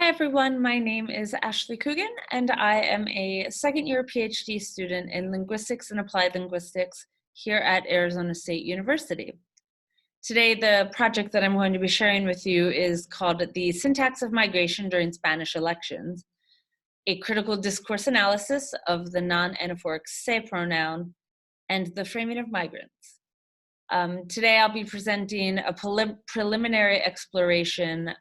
Hi everyone, my name is Ashley Coogan and I am a second year PhD student in Linguistics and Applied Linguistics here at Arizona State University. Today the project that I'm going to be sharing with you is called The Syntax of Migration During Spanish Elections, a critical discourse analysis of the non-anaphoric se pronoun and the framing of migrants. Today I'll be presenting a preliminary exploration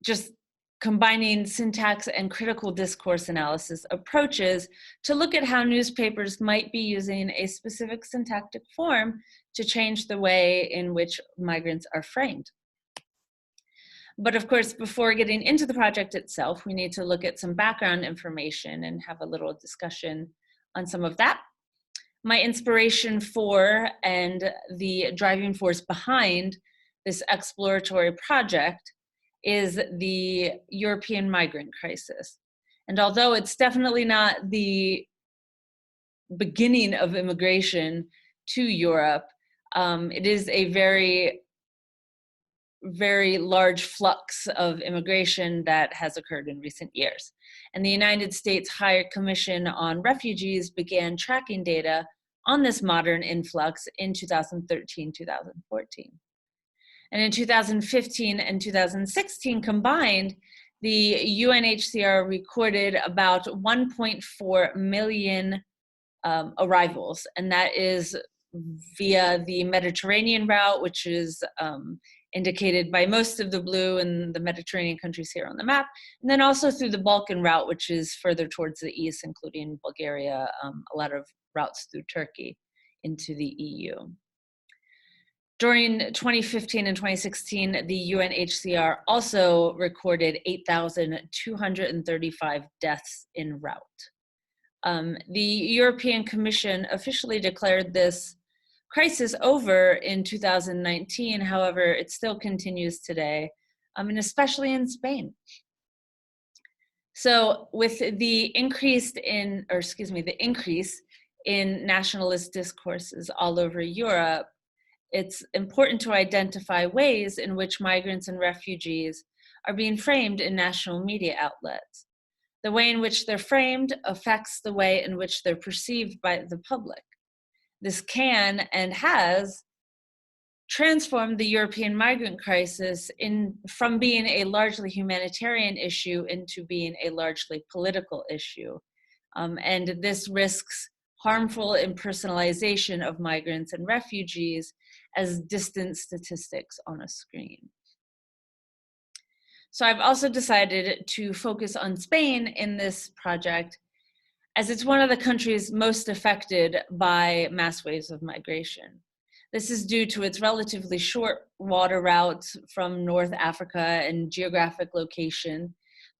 just combining syntax and critical discourse analysis approaches to look at how newspapers might be using a specific syntactic form to change the way in which migrants are framed. But of course, before getting into the project itself, we need to look at some background information and have a little discussion on some of that. My inspiration for and the driving force behind this exploratory project is the European migrant crisis. And although it's definitely not the beginning of immigration to Europe, it is a very, very large flux of immigration that has occurred in recent years. And the United States High Commission on Refugees began tracking data on this modern influx in 2013, 2014. And in 2015 and 2016 combined, the UNHCR recorded about 1.4 million arrivals, and that is via the Mediterranean route, which is indicated by most of the blue in the Mediterranean countries here on the map, and then also through the Balkan route, which is further towards the east, including Bulgaria, a lot of routes through Turkey into the EU. During 2015 and 2016, the UNHCR also recorded 8,235 deaths en route. The European Commission officially declared this crisis over in 2019. However, it still continues today, and especially in Spain. So with the increase in nationalist discourses all over Europe, it's important to identify ways in which migrants and refugees are being framed in national media outlets. The way in which they're framed affects the way in which they're perceived by the public. This can and has transformed the European migrant crisis from being a largely humanitarian issue into being a largely political issue. And this risks harmful impersonalization of migrants and refugees as distant statistics on a screen. So I've also decided to focus on Spain in this project, as it's one of the countries most affected by mass waves of migration. This is due to its relatively short water routes from North Africa and geographic location.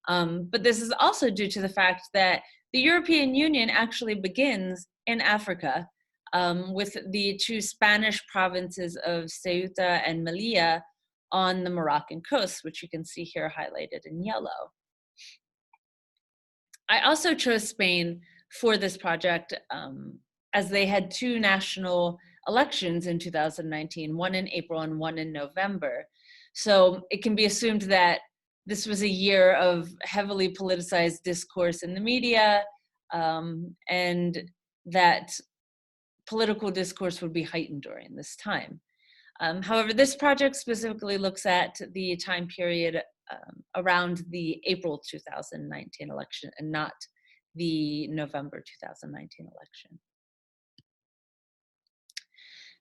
But this is also due to the fact that the European Union actually begins in Africa, with the two Spanish provinces of Ceuta and Melilla on the Moroccan coast, which you can see here highlighted in yellow. I also chose Spain for this project as they had two national elections in 2019, one in April and one in November. So it can be assumed that this was a year of heavily politicized discourse in the media, and that political discourse would be heightened during this time. However, this project specifically looks at the time period around the April 2019 election and not the November 2019 election.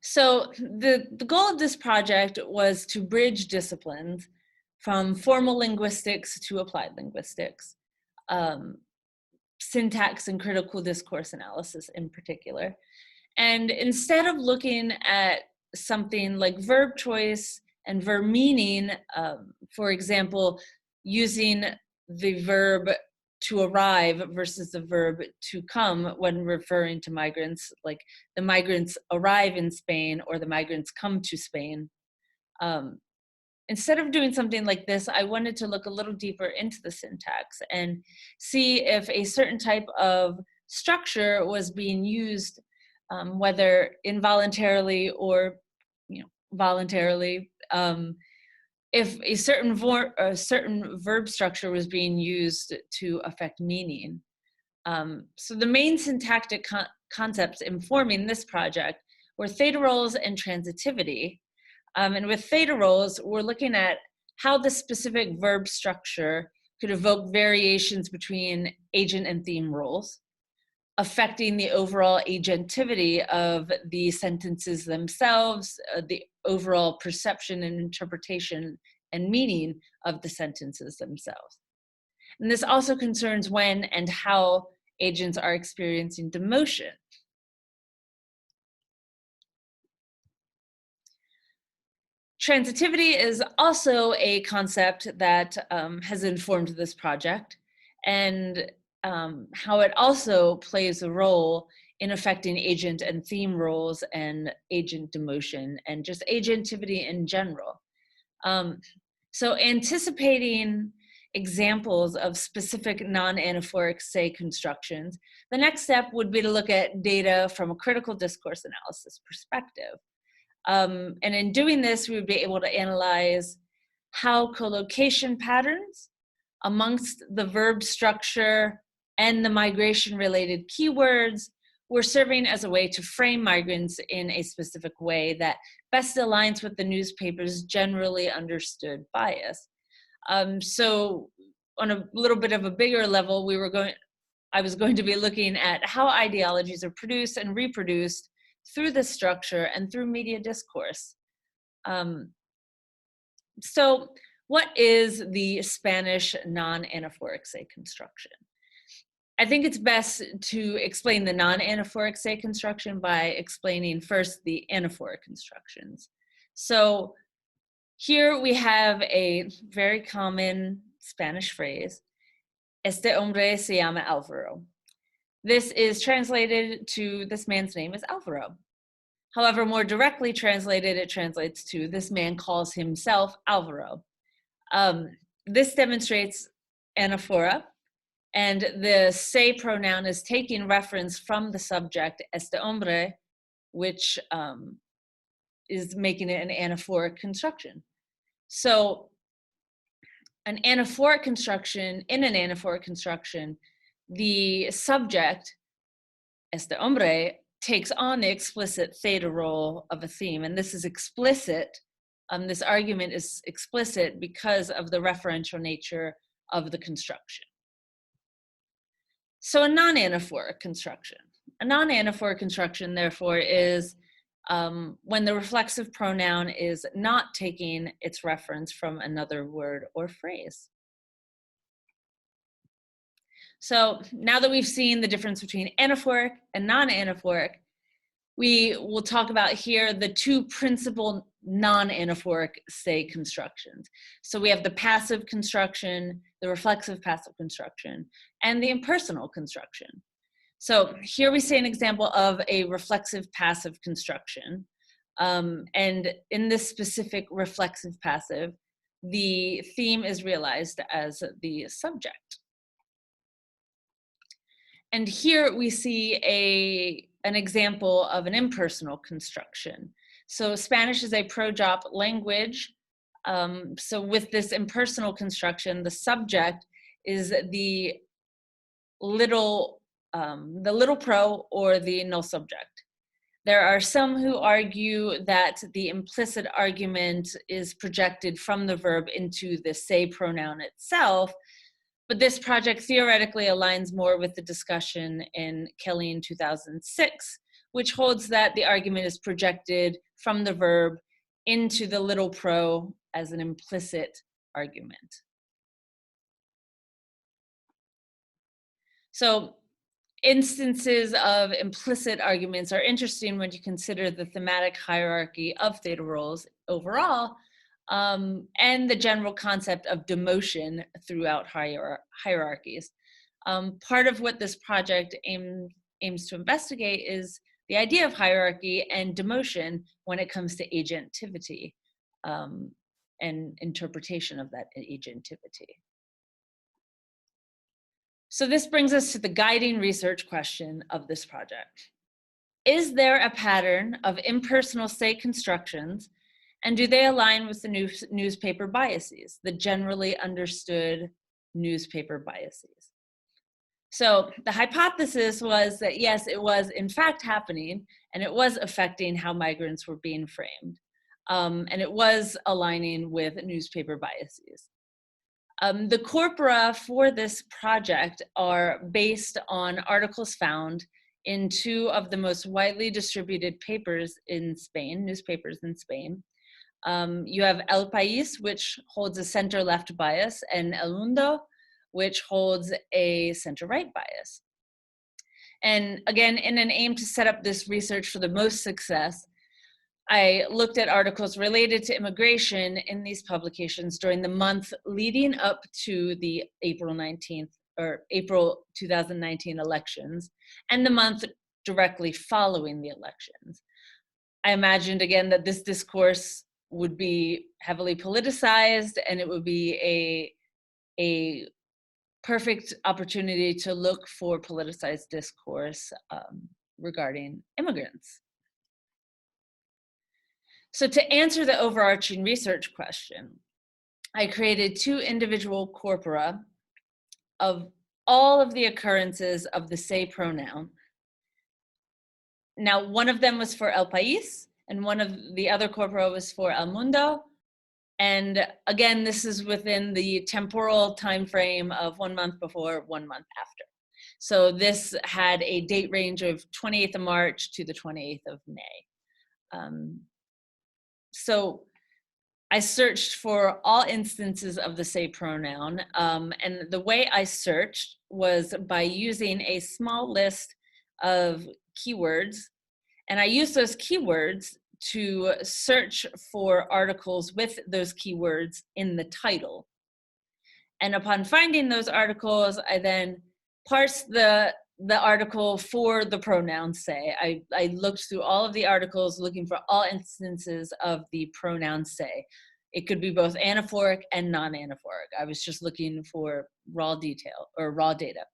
So the goal of this project was to bridge disciplines from formal linguistics to applied linguistics, syntax and critical discourse analysis in particular. And instead of looking at something like verb choice and verb meaning, for example, using the verb to arrive versus the verb to come when referring to migrants, like the migrants arrive in Spain or the migrants come to Spain. Instead of doing something like this, I wanted to look a little deeper into the syntax and see if a certain type of structure was being used, whether involuntarily or voluntarily, if a certain verb structure was being used to affect meaning. So the main syntactic concepts informing this project were theta roles and transitivity. And with theta roles, we're looking at how the specific verb structure could evoke variations between agent and theme roles, affecting the overall agentivity of the sentences themselves, the overall perception and interpretation and meaning of the sentences themselves. And this also concerns when and how agents are experiencing demotion. Transitivity is also a concept that has informed this project, and how it also plays a role in affecting agent and theme roles and agent demotion and just agentivity in general. So anticipating examples of specific non-anaphoric say constructions, the next step would be to look at data from a critical discourse analysis perspective. And in doing this, we would be able to analyze how collocation patterns amongst the verb structure and the migration-related keywords were serving as a way to frame migrants in a specific way that best aligns with the newspaper's generally understood bias. So on a little bit of a bigger level, I was going to be looking at how ideologies are produced and reproduced through this structure and through media discourse. So what is the Spanish non-anaphoric say construction? I think it's best to explain the non-anaphoric say construction by explaining first the anaphoric constructions. So here we have a very common Spanish phrase, este hombre se llama Alvaro. This is translated to, this man's name is Alvaro. However, more directly translated, it translates to, this man calls himself Alvaro. This demonstrates anaphora, and the se pronoun is taking reference from the subject, este hombre, which is making it an anaphoric construction. So an anaphoric construction, in an anaphoric construction, the subject, este hombre, takes on the explicit theta role of a theme. And this is explicit, this argument is explicit because of the referential nature of the construction. So a non-anaphoric construction. A non-anaphoric construction, therefore, is when the reflexive pronoun is not taking its reference from another word or phrase. So now that we've seen the difference between anaphoric and non-anaphoric, we will talk about here the two principal non-anaphoric say constructions. So we have the passive construction, the reflexive passive construction, and the impersonal construction. So here we see an example of a reflexive passive construction. And in this specific reflexive passive, the theme is realized as the subject. And here we see an example of an impersonal construction. So Spanish is a pro-drop language. So with this impersonal construction, the subject is the little pro or the null subject. There are some who argue that the implicit argument is projected from the verb into the say pronoun itself, but this project theoretically aligns more with the discussion in Kelly in 2006, which holds that the argument is projected from the verb into the little pro as an implicit argument. So instances of implicit arguments are interesting when you consider the thematic hierarchy of theta roles overall, and the general concept of demotion throughout hierarchies. Part of what this project aims to investigate is the idea of hierarchy and demotion when it comes to agentivity and interpretation of that agentivity. So this brings us to the guiding research question of this project. Is there a pattern of impersonal say constructions And do they align with the newspaper biases, the generally understood newspaper biases? So the hypothesis was that yes, it was in fact happening, and it was affecting how migrants were being framed. And it was aligning with newspaper biases. The corpora for this project are based on articles found in two of the most widely distributed papers in Spain, newspapers in Spain. You have El País, which holds a center-left bias, and El Mundo, which holds a center-right bias. And again, in an aim to set up this research for the most success, I looked at articles related to immigration in these publications during the month leading up to the April 2019 elections, and the month directly following the elections. I imagined again that this discourse would be heavily politicized, and it would be a perfect opportunity to look for politicized discourse regarding immigrants. So to answer the overarching research question, I created two individual corpora of all of the occurrences of the se pronoun. Now, one of them was for El País, and one of the other corpora was for El Mundo. And again, this is within the temporal time frame of 1 month before, 1 month after. So this had a date range of 28th of March to the 28th of May. So I searched for all instances of the se pronoun, and the way I searched was by using a small list of keywords, and I used those keywords to search for articles with those keywords in the title. And upon finding those articles, I then parsed the article for the pronoun se. I looked through all of the articles looking for all instances of the pronoun se. It could be both anaphoric and non-anaphoric. I was just looking for raw detail or raw data.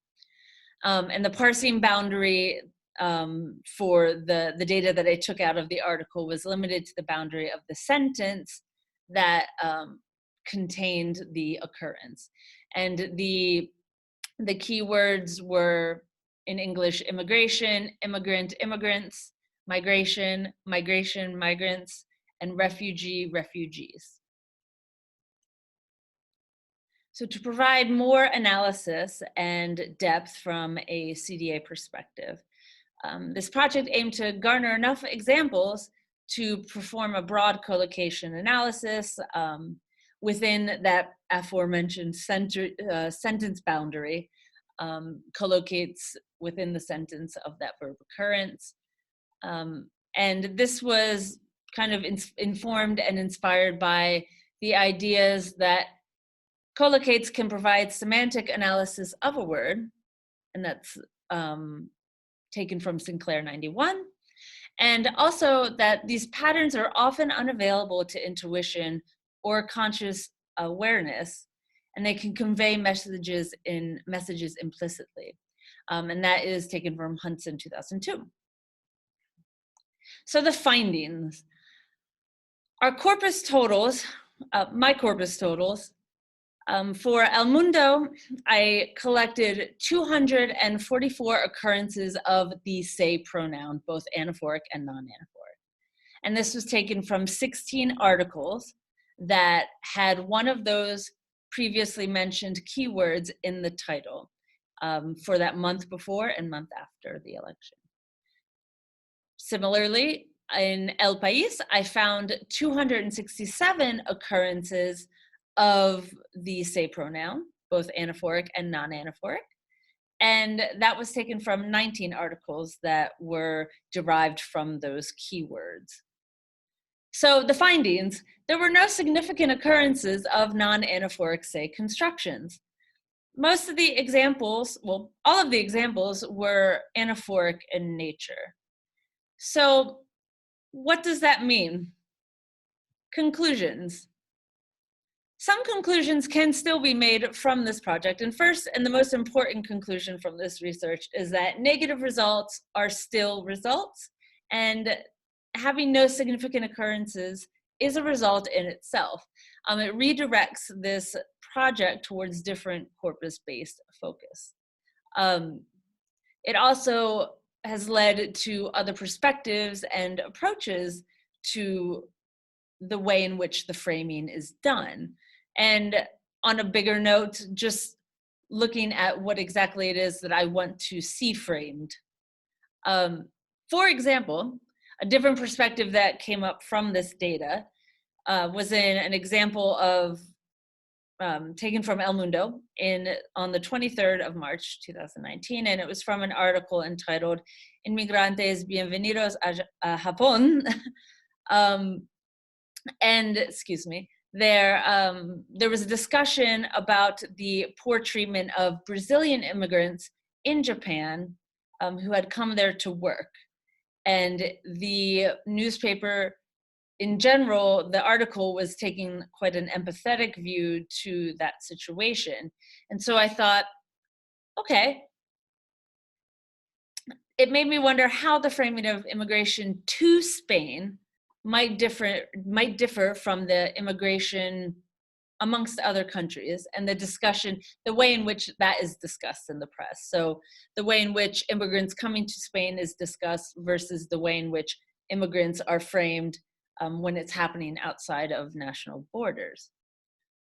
And the parsing boundary for the data that I took out of the article was limited to the boundary of the sentence that contained the occurrence. And the keywords were, in English, immigration, immigrant, immigrants, migration, migration, migrants, and refugee, refugees. So to provide more analysis and depth from a CDA perspective, this project aimed to garner enough examples to perform a broad collocation analysis within that aforementioned sentence boundary, collocates within the sentence of that verb occurrence. And this was kind of informed and inspired by the ideas that collocates can provide semantic analysis of a word, and that's taken from Sinclair 91, and also that these patterns are often unavailable to intuition or conscious awareness, and they can convey messages implicitly. And that is taken from Hudson 2002. So the findings. Our corpus totals, my corpus totals, for El Mundo, I collected 244 occurrences of the se pronoun, both anaphoric and non-anaphoric. And this was taken from 16 articles that had one of those previously mentioned keywords in the title for that month before and month after the election. Similarly, in El País, I found 267 occurrences of the se pronoun, both anaphoric and non-anaphoric. And that was taken from 19 articles that were derived from those keywords. So the findings, there were no significant occurrences of non-anaphoric se constructions. Most of the examples, well, all of the examples were anaphoric in nature. So what does that mean? Conclusions. Some conclusions can still be made from this project. And first, and the most important conclusion from this research is that negative results are still results, and having no significant occurrences is a result in itself. It redirects this project towards different corpus-based focus. It also has led to other perspectives and approaches to the way in which the framing is done. And on a bigger note, just looking at what exactly it is that I want to see framed. For example, a different perspective that came up from this data was in an example of taken from El Mundo on the 23rd of March, 2019, and it was from an article entitled Inmigrantes Bienvenidos a Japón. And excuse me, there was a discussion about the poor treatment of Brazilian immigrants in Japan who had come there to work. And the newspaper, in general, the article was taking quite an empathetic view to that situation. And so I thought, okay, it made me wonder how the framing of immigration to Spain might differ from the immigration amongst other countries, and the way in which that is discussed in the press. So the way in which immigrants coming to Spain is discussed versus the way in which immigrants are framed when it's happening outside of national borders.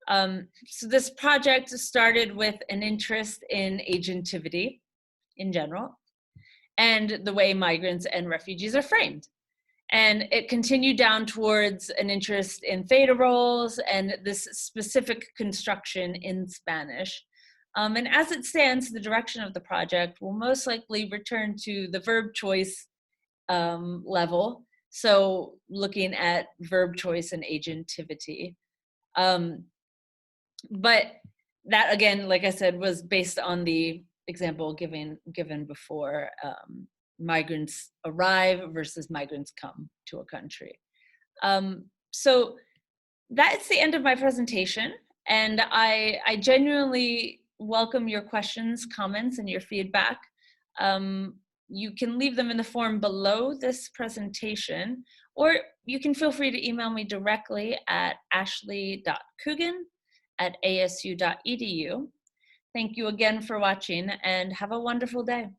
So this project started with an interest in agentivity in general, and the way migrants and refugees are framed. And it continued down towards an interest in theta roles and this specific construction in Spanish. And as it stands, the direction of the project will most likely return to the verb choice level. So looking at verb choice and agentivity. But that, again, like I said, was based on the example given before. Migrants arrive versus migrants come to a country. So that's the end of my presentation, and I genuinely welcome your questions, comments, and your feedback. You can leave them in the form below this presentation, or you can feel free to email me directly at ashley.coogan@asu.edu. Thank you again for watching, and have a wonderful day.